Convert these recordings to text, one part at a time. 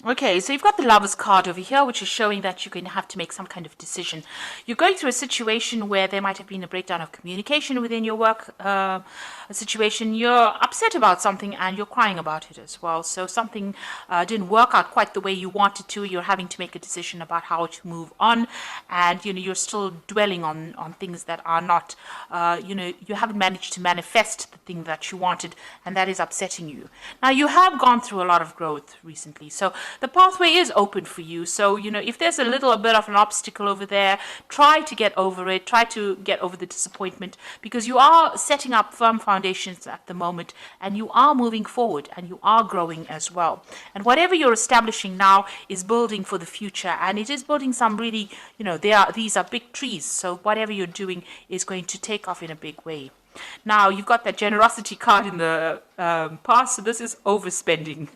Okay, so you've got the Lovers card over here, which is showing that you're going to have to make some kind of decision. You're going through a situation where there might have been a breakdown of communication within your work a situation. You're upset about something and you're crying about it as well. So something didn't work out quite the way you wanted to. You're having to make a decision about how to move on, and you're still dwelling on things that are not. You haven't managed to manifest the thing that you wanted, and that is upsetting you. Now you have gone through a lot of growth recently, so the pathway is open for you. So, if there's a little bit of an obstacle over there, try to get over it, try to get over the disappointment, because you are setting up firm foundations at the moment, and you are moving forward, and you are growing as well. And whatever you're establishing now is building for the future, and it is building some really, these are big trees. So whatever you're doing is going to take off in a big way. Now, you've got that generosity card in the past, so this is overspending.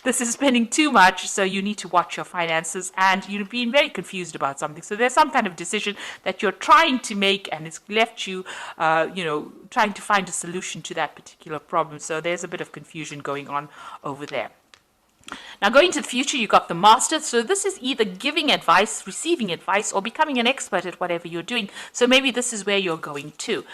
This is spending too much, so you need to watch your finances, and you're being very confused about something. So there's some kind of decision that you're trying to make, and it's left you, trying to find a solution to that particular problem. So there's a bit of confusion going on over there. Now, going to the future, you got the master. So this is either giving advice, receiving advice, or becoming an expert at whatever you're doing. So maybe this is where you're going to.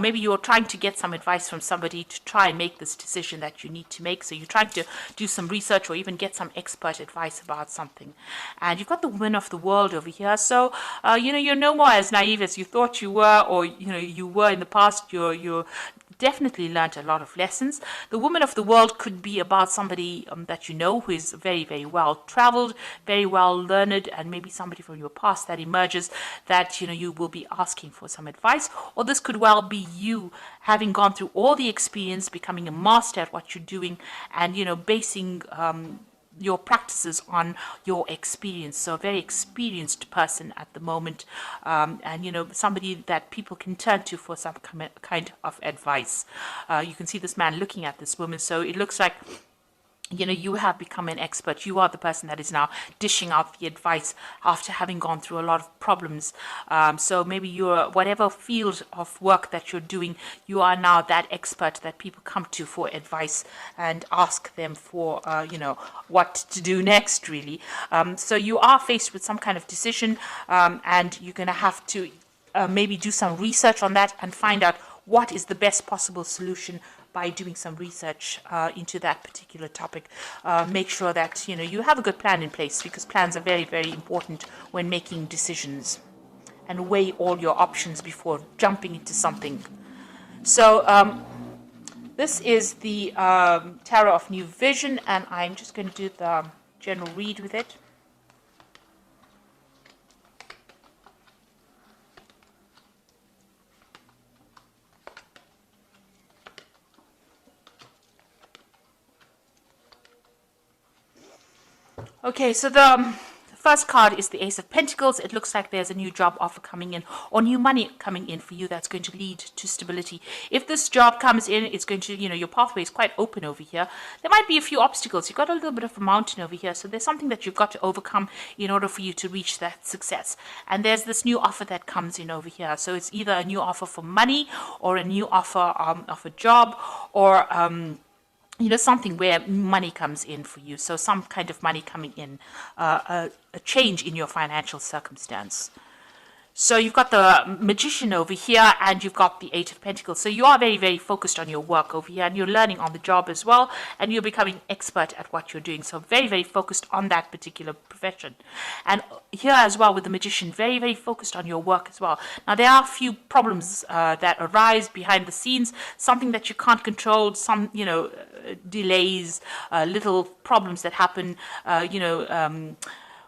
Maybe you're trying to get some advice from somebody to try and make this decision that you need to make. So you're trying to do some research or even get some expert advice about something. And you've got the woman of the world over here. So, you're no more as naive as you thought you were, or, you were in the past. You're definitely learned a lot of lessons. The woman of the world could be about somebody that you know who is very, very well traveled, very well learned, and maybe somebody from your past that emerges that you will be asking for some advice. Or this could well be you having gone through all the experience, becoming a master at what you're doing, and basing your practices on your experience. So a very experienced person at the moment, and somebody that people can turn to for some kind of advice. You can see this man looking at this woman, so it looks like you have become an expert. You are the person that is now dishing out the advice after having gone through a lot of problems. So maybe you're, whatever field of work that you're doing, you are now that expert that people come to for advice and ask them for, what to do next, really. So you are faced with some kind of decision, and you're going to have to maybe do some research on that and find out what is the best possible solution by doing some research into that particular topic. Make sure that you have a good plan in place, because plans are very, very important when making decisions, and weigh all your options before jumping into something. So this is the Tarot of New Vision, and I'm just going to do the general read with it. Okay, so the first card is the Ace of Pentacles. It looks like there's a new job offer coming in, or new money coming in for you that's going to lead to stability. If this job comes in, it's going to, your pathway is quite open over here. There might be a few obstacles. You've got a little bit of a mountain over here, so there's something that you've got to overcome in order for you to reach that success. And there's this new offer that comes in over here. So it's either a new offer for money, or a new offer of a job, or something where money comes in for you. So some kind of money coming in, a change in your financial circumstance. So you've got the Magician over here, and you've got the Eight of Pentacles. So you are very, very focused on your work over here, and you're learning on the job as well, and you're becoming expert at what you're doing. So very, very focused on that particular profession. And here as well with the Magician, very, very focused on your work as well. Now, there are a few problems that arise behind the scenes, something that you can't control, some, delays, little problems that happen,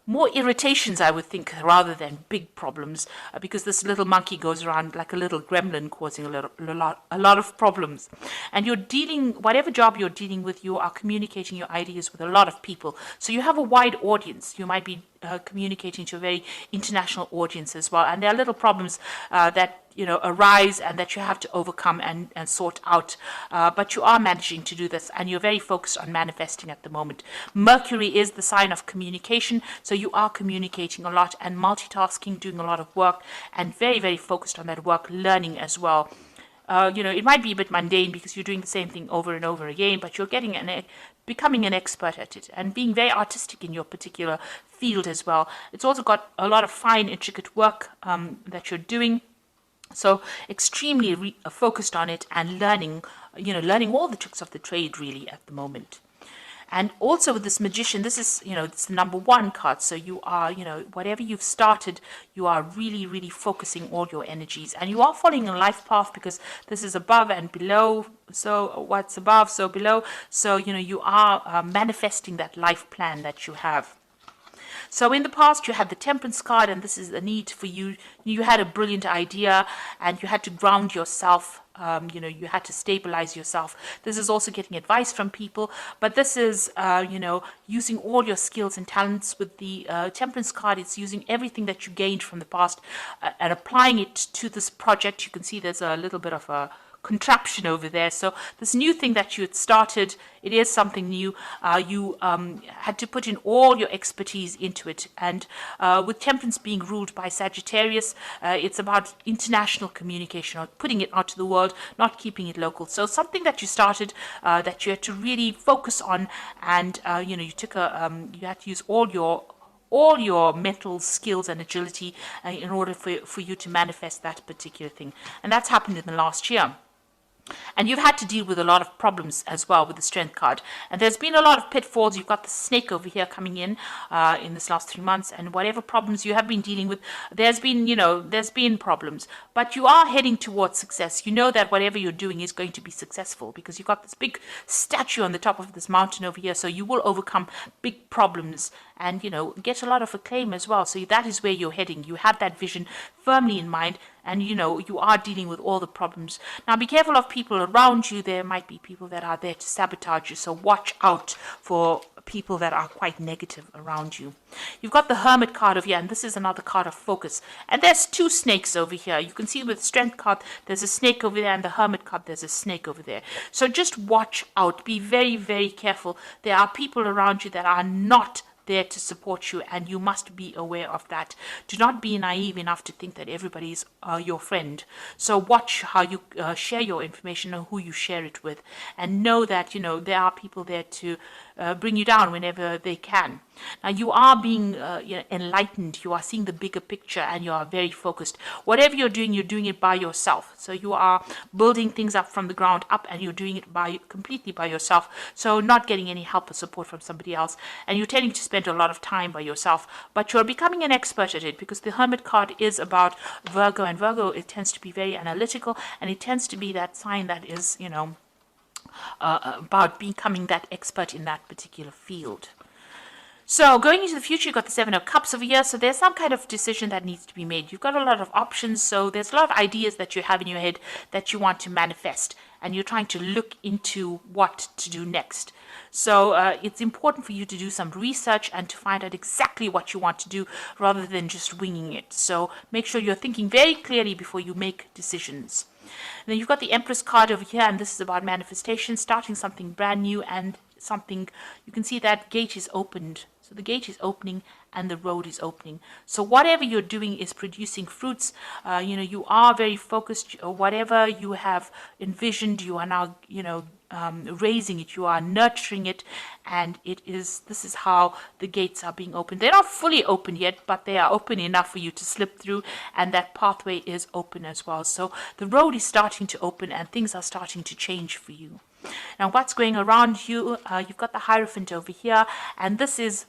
more irritations, I would think, rather than big problems, because this little monkey goes around like a little gremlin, causing a lot of problems. And you're dealing, whatever job you're dealing with, you are communicating your ideas with a lot of people. So you have a wide audience. You might be communicating to a very international audience as well. And there are little problems that arise and that you have to overcome and sort out. But you are managing to do this, and you're very focused on manifesting at the moment. Mercury is the sign of communication, so you are communicating a lot and multitasking, doing a lot of work, and very, very focused on that work, learning as well. it might be a bit mundane because you're doing the same thing over and over again, but you're becoming an expert at it and being very artistic in your particular field as well. It's also got a lot of fine, intricate work that you're doing. So extremely focused on it and learning all the tricks of the trade really at the moment. And also with this magician, this is, it's the number 1 card. So you are, whatever you've started, you are really, really focusing all your energies. And you are following a life path because this is above and below. So what's above, so below. So, you are manifesting that life plan that you have. So in the past, you had the Temperance card, and this is a need for you. You had a brilliant idea, and you had to ground yourself. You had to stabilize yourself. This is also getting advice from people, but this is, using all your skills and talents. With the Temperance card, it's using everything that you gained from the past and applying it to this project. You can see there's a little bit of a contraption over there. So this new thing that you had started, it is something new. You had to put in all your expertise into it. And with Temperance being ruled by Sagittarius, it's about international communication, or putting it out to the world, not keeping it local. So something that you started that you had to really focus on, and you had to use all your mental skills and agility in order for you to manifest that particular thing. And that's happened in the last year. And you've had to deal with a lot of problems as well with the Strength card. And there's been a lot of pitfalls. You've got the snake over here coming in this last 3 months. And whatever problems you have been dealing with, there's been problems. But you are heading towards success. You know that whatever you're doing is going to be successful because you've got this big statue on the top of this mountain over here. So you will overcome big problems and, get a lot of acclaim as well. So that is where you're heading. You have that vision firmly in mind. And, you are dealing with all the problems. Now, be careful of people around you. There might be people that are there to sabotage you. So watch out for people that are quite negative around you. You've got the Hermit card over here, and this is another card of focus. And there's 2 snakes over here. You can see with the Strength card, there's a snake over there, and the Hermit card, there's a snake over there. So just watch out. Be very, very careful. There are people around you that are not there to support you, and you must be aware of that. Do not be naive enough to think that everybody is your friend. So watch how you share your information and who you share it with, and know that there are people there to bring you down whenever they can. Now you are being enlightened. You are seeing the bigger picture, and you are very focused. Whatever you're doing it by yourself. So you are building things up from the ground up, and you're doing it completely by yourself. So not getting any help or support from somebody else, and you're tending to spend a lot of time by yourself, but you're becoming an expert at it because the Hermit card is about Virgo, and Virgo, it tends to be very analytical, and it tends to be that sign that is, about becoming that expert in that particular field. So going into the future, you've got the 7 of Cups over here. So there's some kind of decision that needs to be made. You've got a lot of options. So there's a lot of ideas that you have in your head that you want to manifest. And you're trying to look into what to do next. So it's important for you to do some research and to find out exactly what you want to do rather than just winging it. So make sure you're thinking very clearly before you make decisions. And then you've got the Empress card over here, and this is about manifestation, starting something brand new, and something, you can see that gate is opened. So the gate is opening and the road is opening. So whatever you're doing is producing fruits. You are very focused. Whatever you have envisioned, you are now, raising it. You are nurturing it, and this is how the gates are being opened. They're not fully open yet, but they are open enough for you to slip through, and that pathway is open as well. So the road is starting to open, and things are starting to change for you. Now, what's going around you? You've got the Hierophant over here, and this is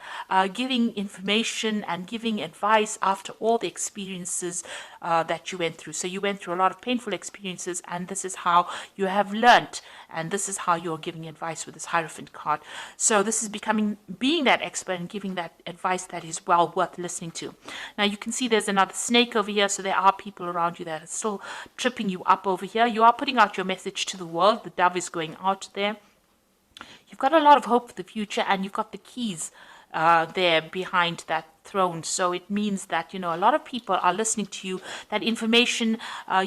giving information and giving advice after all the experiences that you went through. So you went through a lot of painful experiences, and this is how you have learnt, and this is how you're giving advice with this Hierophant card. So this is being that expert and giving that advice that is well worth listening to. Now you can see there's another snake over here, so there are people around you that are still tripping you up over here. You are putting out your message to the world. The dove is going out there. You've got a lot of hope for the future, and you've got the keys there behind that throne. So it means that, a lot of people are listening to you. That information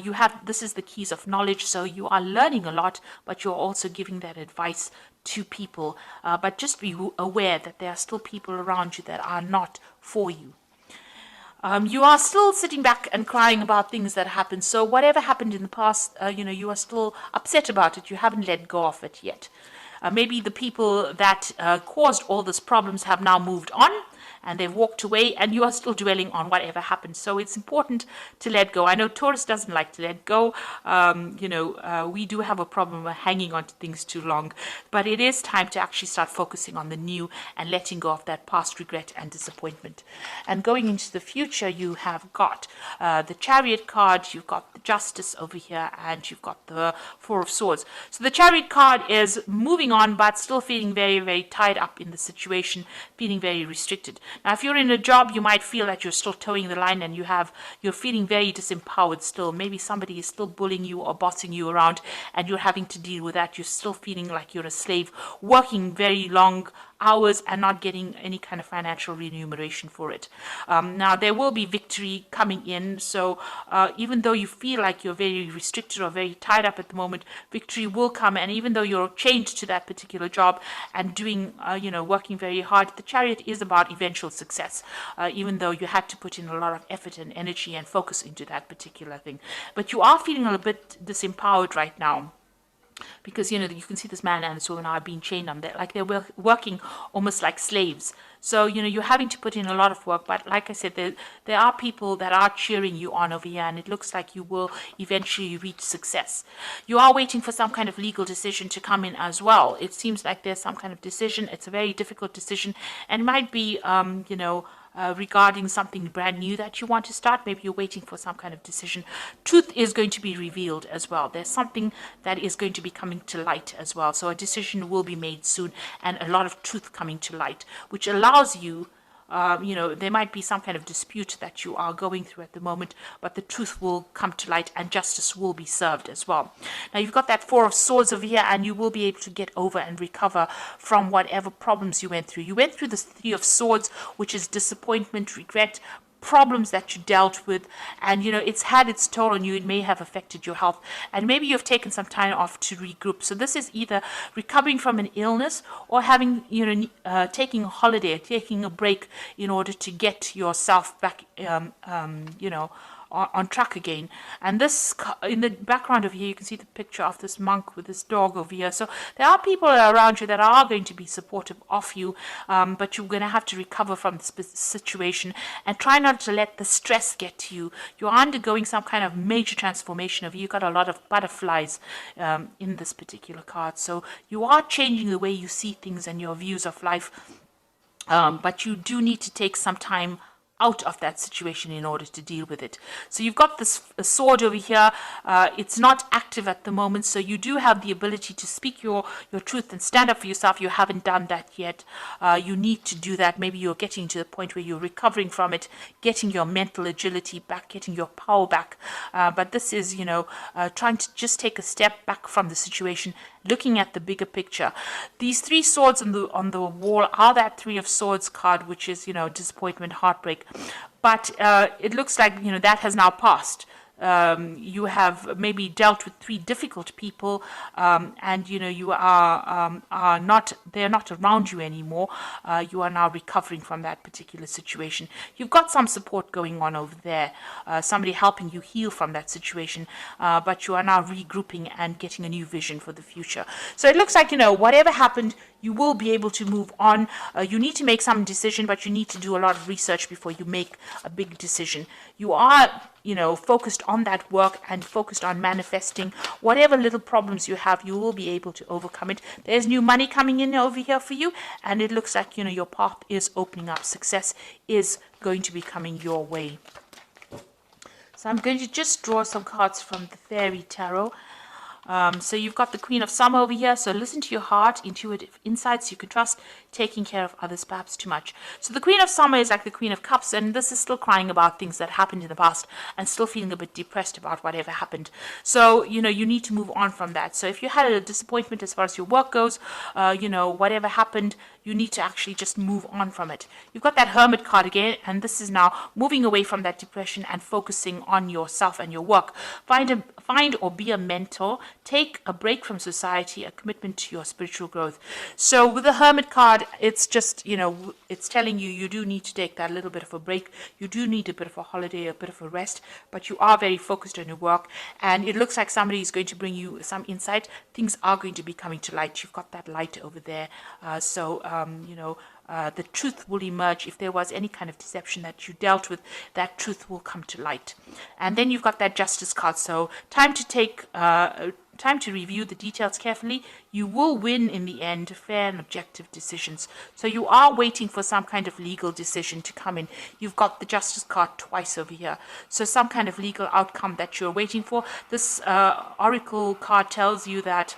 you have, this is the keys of knowledge. So you are learning a lot, but you're also giving that advice to people. But just be aware that there are still people around you that are not for you. You are still sitting back and crying about things that happened. So whatever happened in the past, you are still upset about it. You haven't let go of it yet. Maybe the people that caused all these problems have now moved on and they've walked away, and you are still dwelling on whatever happened. So it's important to let go. I know Taurus doesn't like to let go. We do have a problem with hanging on to things too long, but it is time to actually start focusing on the new and letting go of that past regret and disappointment. And going into the future, you have got the Chariot card, you've got the Justice over here, and you've got the Four of Swords. So the Chariot card is moving on, but still feeling very, very tied up in the situation, feeling very restricted. Now, if you're in a job, you might feel that you're still towing the line and you're feeling very disempowered still. Maybe somebody is still bullying you or bossing you around and you're having to deal with that. You're still feeling like you're a slave, working very long hours and not getting any kind of financial remuneration for it. Now, there will be victory coming in. So even though you feel like you're very restricted or very tied up at the moment, victory will come. And even though you're chained to that particular job and doing, working very hard, the Chariot is about eventual success, even though you had to put in a lot of effort and energy and focus into that particular thing. But you are feeling a little bit disempowered right now, because you can see this man and this woman are being chained on there, like they're working almost like slaves. So you're having to put in a lot of work, but like I said, there are people that are cheering you on over here, and it looks like you will eventually reach success. You are waiting for some kind of legal decision to come in as well. It seems like there's some kind of decision. It's a very difficult decision, and it might be regarding something brand new that you want to start. Maybe you're waiting for some kind of decision. Truth is going to be revealed as well. There's something that is going to be coming to light as well. So a decision will be made soon, and a lot of truth coming to light, which allows you, there might be some kind of dispute that you are going through at the moment, but the truth will come to light and justice will be served as well. Now, you've got that Four of Swords over here, and you will be able to get over and recover from whatever problems you went through. You went through the Three of Swords, which is disappointment, regret, problems that you dealt with, and it's had its toll on you. It may have affected your health, and maybe you've taken some time off to regroup. So this is either recovering from an illness or having taking a holiday, taking a break in order to get yourself back on track again. And this, in the background over here, you can see the picture of this monk with this dog over here. So there are people around you that are going to be supportive of you, but you're going to have to recover from this situation and try not to let the stress get to you. You're undergoing some kind of major transformation of you. You've got a lot of butterflies in this particular card. So you are changing the way you see things and your views of life, but you do need to take some time out of that situation in order to deal with it. So you've got this sword over here. It's not active at the moment, so you do have the ability to speak your truth and stand up for yourself. You haven't done that yet. You need to do that. Maybe you're getting to the point where you're recovering from it, getting your mental agility back, getting your power back. But this is, trying to just take a step back from the situation, looking at the bigger picture. These three swords on the wall are that Three of Swords card, which is, disappointment, heartbreak. But it looks like, that has now passed. You have maybe dealt with three difficult people, and you are not, they're not around you anymore. You are now recovering from that particular situation. You've got some support going on over there, somebody helping you heal from that situation, but you are now regrouping and getting a new vision for the future. So it looks like, whatever happened, you will be able to move on. You need to make some decision, but you need to do a lot of research before you make a big decision. You are, focused on that work and focused on manifesting whatever little problems you have. You will be able to overcome it. There's new money coming in over here for you, and it looks like, your path is opening up. Success is going to be coming your way. So I'm going to just draw some cards from the Fairy Tarot. So you've got the Queen of Summer over here. So listen to your heart, intuitive insights you can trust, taking care of others perhaps too much. So the Queen of Summer is like the Queen of Cups, and this is still crying about things that happened in the past and still feeling a bit depressed about whatever happened. So, you need to move on from that. So if you had a disappointment as far as your work goes, whatever happened, you need to actually just move on from it. You've got that Hermit card again, and this is now moving away from that depression and focusing on yourself and your work. Find or be a mentor. Take a break from society, a commitment to your spiritual growth. So with the Hermit card, it's just, it's telling you you do need to take that little bit of a break. You do need a bit of a holiday, a bit of a rest, but you are very focused on your work, and it looks like somebody is going to bring you some insight. Things are going to be coming to light. You've got that light over there. The truth will emerge. If there was any kind of deception that you dealt with, that truth will come to light. And then you've got that Justice card. So time to review the details carefully. You will win in the end, fair and objective decisions. So you are waiting for some kind of legal decision to come in. You've got the Justice card twice over here. So some kind of legal outcome that you're waiting for. This Oracle card tells you that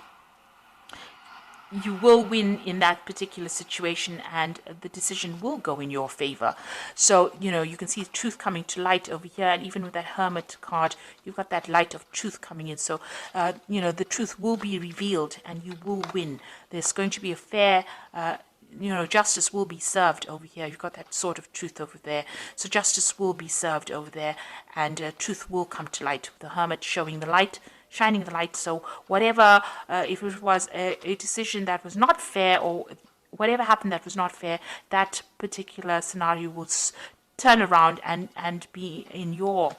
you will win in that particular situation, and the decision will go in your favor. So, you can see truth coming to light over here, and even with that Hermit card, you've got that light of truth coming in. So, the truth will be revealed and you will win. There's going to be a fair, justice will be served over here. You've got that sort of truth over there. So justice will be served over there, and truth will come to light. The Hermit showing the light, shining the light. So whatever, if it was a decision that was not fair, or whatever happened that was not fair, that particular scenario will turn around and be in your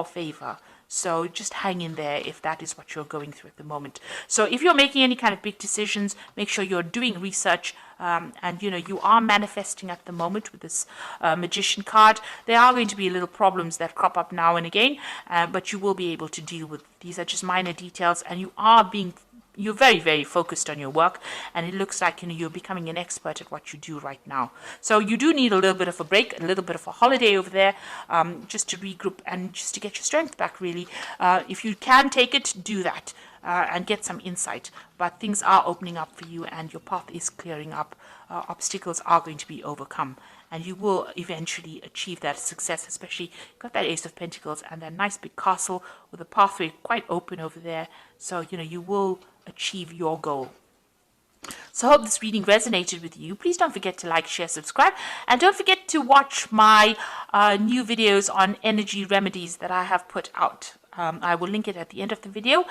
favor. So just hang in there if that is what you're going through at the moment. So if you're making any kind of big decisions, make sure you're doing research, and you are manifesting at the moment with this Magician card. There are going to be little problems that crop up now and again, but you will be able to deal with. These are just minor details, and you're very, very focused on your work, and it looks like you're becoming an expert at what you do right now. So you do need a little bit of a break, a little bit of a holiday over there, just to regroup and just to get your strength back, really. If you can take it, do that, and get some insight. But things are opening up for you, and your path is clearing up. Obstacles are going to be overcome, and you will eventually achieve that success. Especially, you've got that Ace of Pentacles and that nice big castle with a pathway quite open over there. So you will achieve your goal. So I hope this reading resonated with you. Please don't forget to like, share, subscribe, and don't forget to watch my new videos on energy remedies that I have put out. I will link it at the end of the video.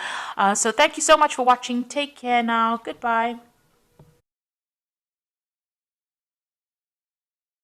So thank you so much for watching. Take care now. Goodbye.